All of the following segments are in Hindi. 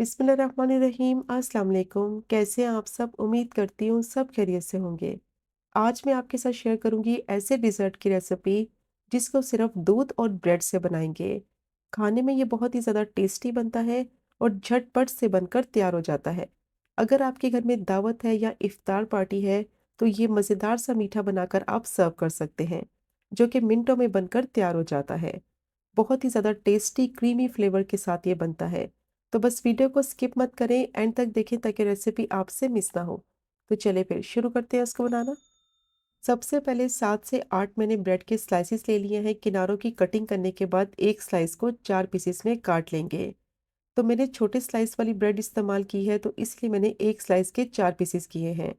बिस्मिल्लाहिर्रहमानिर्रहीम। अस्सलाम वालेकुम। कैसे हैं आप सब? उम्मीद करती हूँ सब खैरियत से होंगे। आज मैं आपके साथ शेयर करूंगी ऐसे डिज़र्ट की रेसिपी जिसको सिर्फ दूध और ब्रेड से बनाएंगे। खाने में ये बहुत ही ज़्यादा टेस्टी बनता है और झटपट से बनकर तैयार हो जाता है। अगर आपके घर में दावत है या इफ्तार पार्टी है तो ये मज़ेदार सा मीठा बनाकर आप सर्व कर सकते हैं, जो कि मिनटों में बनकर तैयार हो जाता है। बहुत ही ज़्यादा टेस्टी क्रीमी फ्लेवर के साथ ये बनता है। तो बस वीडियो को स्किप मत करें, एंड तक देखें ताकि रेसिपी आपसे मिस ना हो। तो चलिए फिर शुरू करते हैं इसको बनाना। सबसे पहले 7 से 8 मैंने ब्रेड के स्लाइसेस ले लिए हैं। किनारों की कटिंग करने के बाद एक स्लाइस को 4 पीसेस में काट लेंगे। तो मैंने छोटे स्लाइस वाली ब्रेड इस्तेमाल की है, तो इसलिए मैंने एक स्लाइस के 4 पीसेस किए हैं।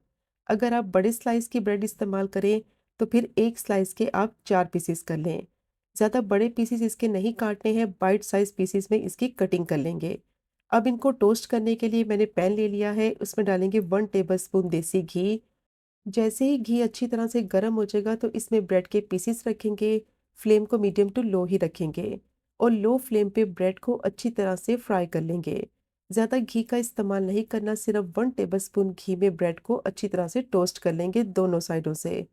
अगर आप बड़े स्लाइस की ब्रेड इस्तेमाल करें तो फिर एक स्लाइस के आप 4 पीसेस कर लें। ज़्यादा बड़े पीसेस इसके नहीं काटने हैं, बाइट साइज पीसेस में इसकी कटिंग कर लेंगे। अब इनको टोस्ट करने के लिए मैंने पैन ले लिया है, उसमें डालेंगे 1 टेबलस्पून देसी घी। जैसे ही घी अच्छी तरह से गर्म हो जाएगा तो इसमें ब्रेड के पीसेस रखेंगे। फ्लेम को मीडियम टू लो ही रखेंगे और लो फ्लेम पे ब्रेड को अच्छी तरह से फ्राई कर लेंगे। ज़्यादा घी का इस्तेमाल नहीं करना, सिर्फ 1 टेबलस्पून घी में ब्रेड को अच्छी तरह से टोस्ट कर लेंगे दोनों साइडों से।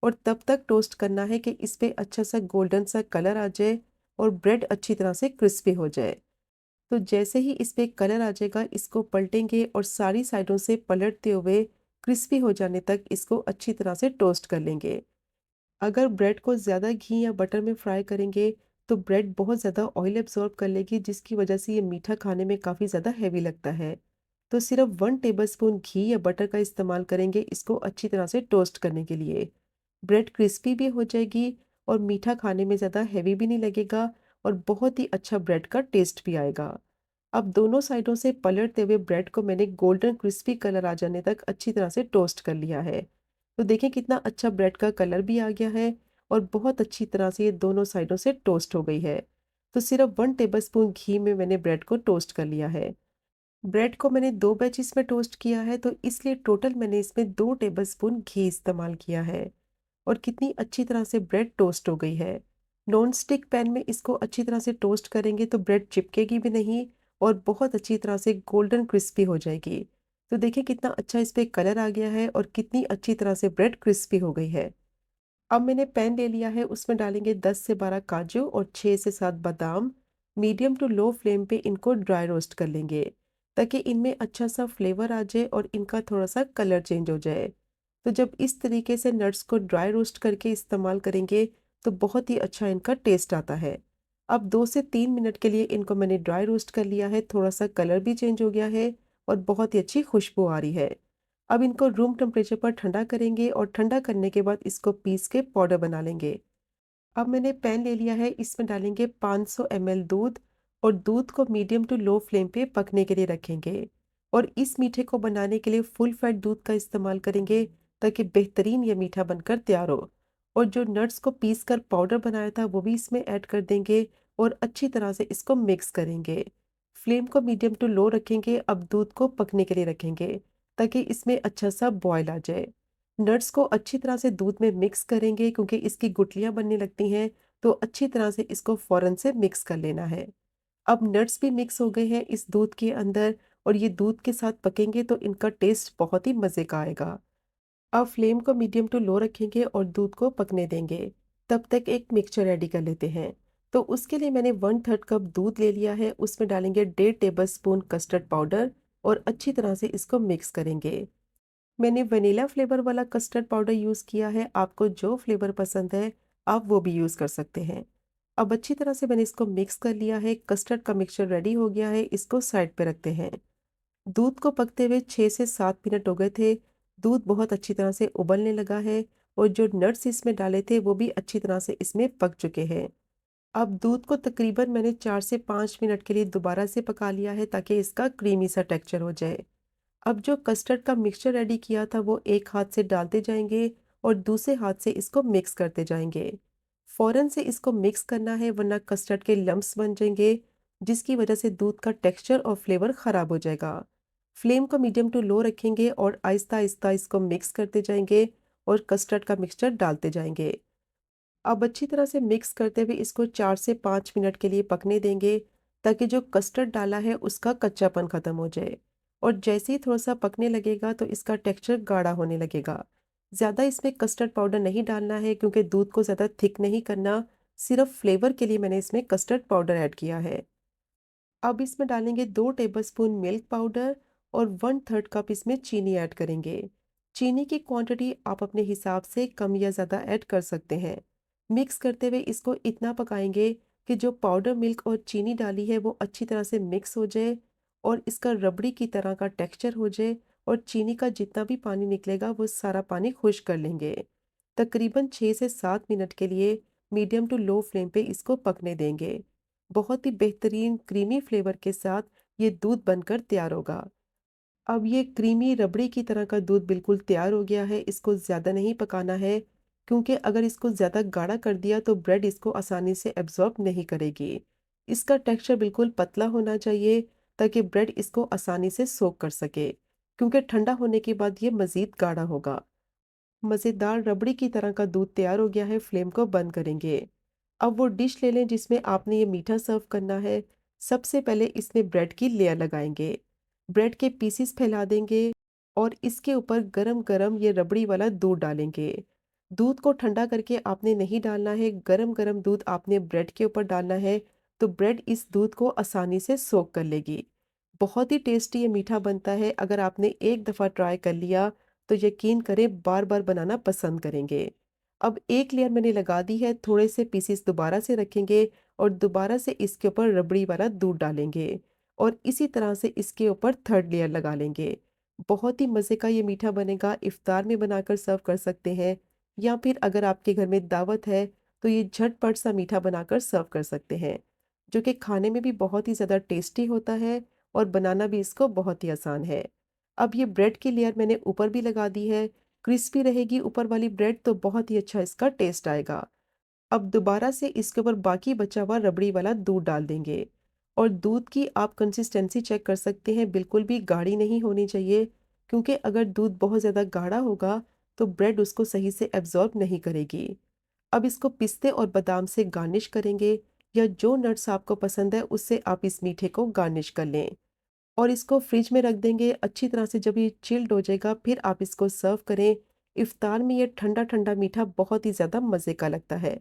और तब तक टोस्ट करना है कि इस पे अच्छा सा गोल्डन सा कलर आ जाए और ब्रेड अच्छी तरह से क्रिस्पी हो जाए। तो जैसे ही इस पे कलर आ जाएगा इसको पलटेंगे और सारी साइडों से पलटते हुए क्रिस्पी हो जाने तक इसको अच्छी तरह से टोस्ट कर लेंगे। अगर ब्रेड को ज़्यादा घी या बटर में फ्राई करेंगे तो ब्रेड बहुत ज़्यादा ऑयल एब्जॉर्ब कर लेगी, जिसकी वजह से ये मीठा खाने में काफ़ी ज़्यादा हैवी लगता है। तो सिर्फ 1 टेबलस्पून घी या बटर का इस्तेमाल करेंगे इसको अच्छी तरह से टोस्ट करने के लिए। ब्रेड क्रिस्पी भी हो जाएगी और मीठा खाने में ज़्यादा हैवी भी नहीं लगेगा और बहुत ही अच्छा ब्रेड का टेस्ट भी आएगा। अब दोनों साइडों से पलटते हुए ब्रेड को मैंने गोल्डन क्रिस्पी कलर आ जाने तक अच्छी तरह से टोस्ट कर लिया है। तो देखें कितना अच्छा ब्रेड का कलर भी आ गया है और बहुत अच्छी तरह से ये दोनों साइडों से टोस्ट हो गई है। तो सिर्फ 1 टेबलस्पून घी में मैंने ब्रेड को टोस्ट कर लिया है। ब्रेड को मैंने 2 बैचेस में टोस्ट किया है, तो इसलिए टोटल मैंने इसमें 2 टेबलस्पून घी इस्तेमाल किया है। और कितनी अच्छी तरह से ब्रेड टोस्ट हो गई है। नॉन स्टिक पैन में इसको अच्छी तरह से टोस्ट करेंगे तो ब्रेड चिपकेगी भी नहीं और बहुत अच्छी तरह से गोल्डन क्रिस्पी हो जाएगी। तो देखिए कितना अच्छा इस पे कलर आ गया है और कितनी अच्छी तरह से ब्रेड क्रिस्पी हो गई है। अब मैंने पैन ले लिया है, उसमें डालेंगे 10 से 12 काजू और 6 से 7 बादाम। मीडियम टू लो फ्लेम पे इनको ड्राई रोस्ट कर लेंगे ताकि इनमें अच्छा सा फ्लेवर आ जाए और इनका थोड़ा सा कलर चेंज हो जाए। तो जब इस तरीके से नट्स को ड्राई रोस्ट करके इस्तेमाल करेंगे तो बहुत ही अच्छा इनका टेस्ट आता है। अब 2 से 3 मिनट के लिए इनको मैंने ड्राई रोस्ट कर लिया है, थोड़ा सा कलर भी चेंज हो गया है और बहुत ही अच्छी खुशबू आ रही है। अब इनको रूम टेम्परेचर पर ठंडा करेंगे और ठंडा करने के बाद इसको पीस के पाउडर बना लेंगे। अब मैंने पैन ले लिया है, इसमें डालेंगे 500 ml दूध और दूध को मीडियम टू लो फ्लेम पे पकने के लिए रखेंगे। और इस मीठे को बनाने के लिए फुल फैट दूध का इस्तेमाल करेंगे ताकि बेहतरीन ये मीठा बनकर तैयार हो। और जो नट्स को पीस कर पाउडर बनाया था वो भी इसमें ऐड कर देंगे और अच्छी तरह से इसको मिक्स करेंगे। फ्लेम को मीडियम टू लो रखेंगे। अब दूध को पकने के लिए रखेंगे ताकि इसमें अच्छा सा बॉयल आ जाए। नट्स को अच्छी तरह से दूध में मिक्स करेंगे क्योंकि इसकी गुठलियां बनने लगती हैं, तो अच्छी तरह से इसको फ़ौरन से मिक्स कर लेना है। अब नट्स भी मिक्स हो गए हैं इस दूध के अंदर और ये दूध के साथ पकेंगे तो इनका टेस्ट बहुत ही मज़े का आएगा। अब फ्लेम को मीडियम टू लो रखेंगे और दूध को पकने देंगे। तब तक एक मिक्सचर रेडी कर लेते हैं। तो उसके लिए मैंने 1/3 कप दूध ले लिया है, उसमें डालेंगे 1.5 टेबलस्पून कस्टर्ड पाउडर और अच्छी तरह से इसको मिक्स करेंगे। मैंने वनीला फ्लेवर वाला कस्टर्ड पाउडर यूज़ किया है, आपको जो फ्लेवर पसंद है आप वो भी यूज़ कर सकते हैं। अब अच्छी तरह से मैंने इसको मिक्स कर लिया है, कस्टर्ड का मिक्सचर रेडी हो गया है, इसको साइड पे रखते हैं। दूध को पकते हुए 6 से 7 मिनट हो गए थे। दूध बहुत अच्छी तरह से उबलने लगा है और जो नट्स इसमें डाले थे वो भी अच्छी तरह से इसमें पक चुके हैं। अब दूध को तकरीबन मैंने 4 से 5 मिनट के लिए दोबारा से पका लिया है ताकि इसका क्रीमी सा टेक्सचर हो जाए। अब जो कस्टर्ड का मिक्सचर रेडी किया था वो एक हाथ से डालते जाएंगे और दूसरे हाथ से इसको मिक्स करते जाएंगे। फ़ौरन से इसको मिक्स करना है वरना कस्टर्ड के लम्प्स बन जाएंगे, जिसकी वजह से दूध का टेक्सचर और फ्लेवर ख़राब हो जाएगा। फ्लेम को मीडियम टू लो रखेंगे और आहिस्ता आहिस्ता इसको मिक्स करते जाएंगे और कस्टर्ड का मिक्सचर डालते जाएंगे। अब अच्छी तरह से मिक्स करते हुए इसको 4 से 5 मिनट के लिए पकने देंगे ताकि जो कस्टर्ड डाला है उसका कच्चापन खत्म हो जाए। और जैसे ही थोड़ा सा पकने लगेगा तो इसका टेक्सचर गाढ़ा होने लगेगा। ज़्यादा इसमें कस्टर्ड पाउडर नहीं डालना है क्योंकि दूध को ज़्यादा थिक नहीं करना, सिर्फ फ्लेवर के लिए मैंने इसमें कस्टर्ड पाउडर ऐड किया है। अब इसमें डालेंगे 2 टेबलस्पून मिल्क पाउडर और 1/3 कप इसमें चीनी ऐड करेंगे। चीनी की क्वांटिटी आप अपने हिसाब से कम या ज़्यादा ऐड कर सकते हैं। मिक्स करते हुए इसको इतना पकाएंगे कि जो पाउडर मिल्क और चीनी डाली है वो अच्छी तरह से मिक्स हो जाए और इसका रबड़ी की तरह का टेक्सचर हो जाए और चीनी का जितना भी पानी निकलेगा वो सारा पानी खुश्क कर लेंगे। तकरीबन 6 से 7 मिनट के लिए मीडियम टू लो फ्लेम पे इसको पकने देंगे। बहुत ही बेहतरीन क्रीमी फ्लेवर के साथ ये दूध बनकर तैयार होगा। अब ये क्रीमी रबड़ी की तरह का दूध बिल्कुल तैयार हो गया है, इसको ज़्यादा नहीं पकाना है क्योंकि अगर इसको ज़्यादा गाढ़ा कर दिया तो ब्रेड इसको आसानी से एब्ज़ॉर्ब नहीं करेगी। इसका टेक्सचर बिल्कुल पतला होना चाहिए ताकि ब्रेड इसको आसानी से सोक कर सके, क्योंकि ठंडा होने के बाद ये मज़ीद गाढ़ा होगा। मज़ेदार रबड़ी की तरह का दूध तैयार हो गया है, फ्लेम को बंद करेंगे। अब वो डिश ले लें जिसमें आपने ये मीठा सर्व करना है। सबसे पहले इसमें ब्रेड की लेयर लगाएंगे, ब्रेड के पीसेस फैला देंगे और इसके ऊपर गरम गरम ये रबड़ी वाला दूध डालेंगे। दूध को ठंडा करके आपने नहीं डालना है, गरम गरम दूध आपने ब्रेड के ऊपर डालना है, तो ब्रेड इस दूध को आसानी से सोक कर लेगी। बहुत ही टेस्टी ये मीठा बनता है। अगर आपने एक दफ़ा ट्राई कर लिया तो यकीन करें बार बार बनाना पसंद करेंगे। अब एक लेयर मैंने लगा दी है, थोड़े से पीसेस दोबारा से रखेंगे और दोबारा से इसके ऊपर रबड़ी वाला दूध डालेंगे और इसी तरह से इसके ऊपर थर्ड लेयर लगा लेंगे। बहुत ही मज़े का ये मीठा बनेगा, इफ्तार में बनाकर सर्व कर सकते हैं या फिर अगर आपके घर में दावत है तो ये झटपट सा मीठा बनाकर सर्व कर सकते हैं, जो कि खाने में भी बहुत ही ज़्यादा टेस्टी होता है और बनाना भी इसको बहुत ही आसान है। अब ये ब्रेड की लेयर मैंने ऊपर भी लगा दी है, क्रिस्पी रहेगी ऊपर वाली ब्रेड तो बहुत ही अच्छा इसका टेस्ट आएगा। अब दोबारा से इसके ऊपर बाकी बचा हुआ रबड़ी वाला दूध डाल देंगे और दूध की आप कंसिस्टेंसी चेक कर सकते हैं, बिल्कुल भी गाढ़ी नहीं होनी चाहिए क्योंकि अगर दूध बहुत ज़्यादा गाढ़ा होगा तो ब्रेड उसको सही से एब्जॉर्ब नहीं करेगी। अब इसको पिस्ते और बादाम से गार्निश करेंगे या जो नट्स आपको पसंद है उससे आप इस मीठे को गार्निश कर लें और इसको फ्रिज में रख देंगे अच्छी तरह से। जब ये चिल्ड हो जाएगा फिर आप इसको सर्व करें। इफ्तार में ये ठंडा ठंडा मीठा बहुत ही ज़्यादा मज़े का लगता है।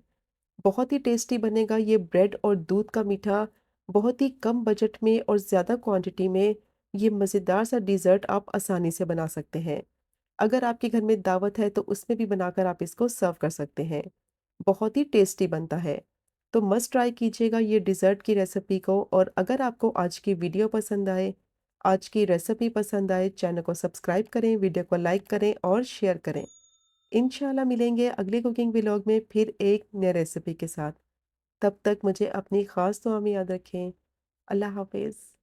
बहुत ही टेस्टी बनेगा ये ब्रेड और दूध का मीठा। बहुत ही कम बजट में और ज़्यादा क्वांटिटी में ये मज़ेदार सा डिज़र्ट आप आसानी से बना सकते हैं। अगर आपके घर में दावत है तो उसमें भी बनाकर आप इसको सर्व कर सकते हैं। बहुत ही टेस्टी बनता है। तो मस्ट ट्राई कीजिएगा ये डिज़र्ट की रेसिपी को। और अगर आपको आज की वीडियो पसंद आए, आज की रेसिपी पसंद आए, चैनल को सब्सक्राइब करें, वीडियो को लाइक करें और शेयर करें। इंशाल्लाह मिलेंगे अगले कुकिंग व्लॉग में फिर एक नई रेसिपी के साथ। तब तक मुझे अपनी ख़ास दुआ में याद रखें। अल्लाह हाफ़िज़।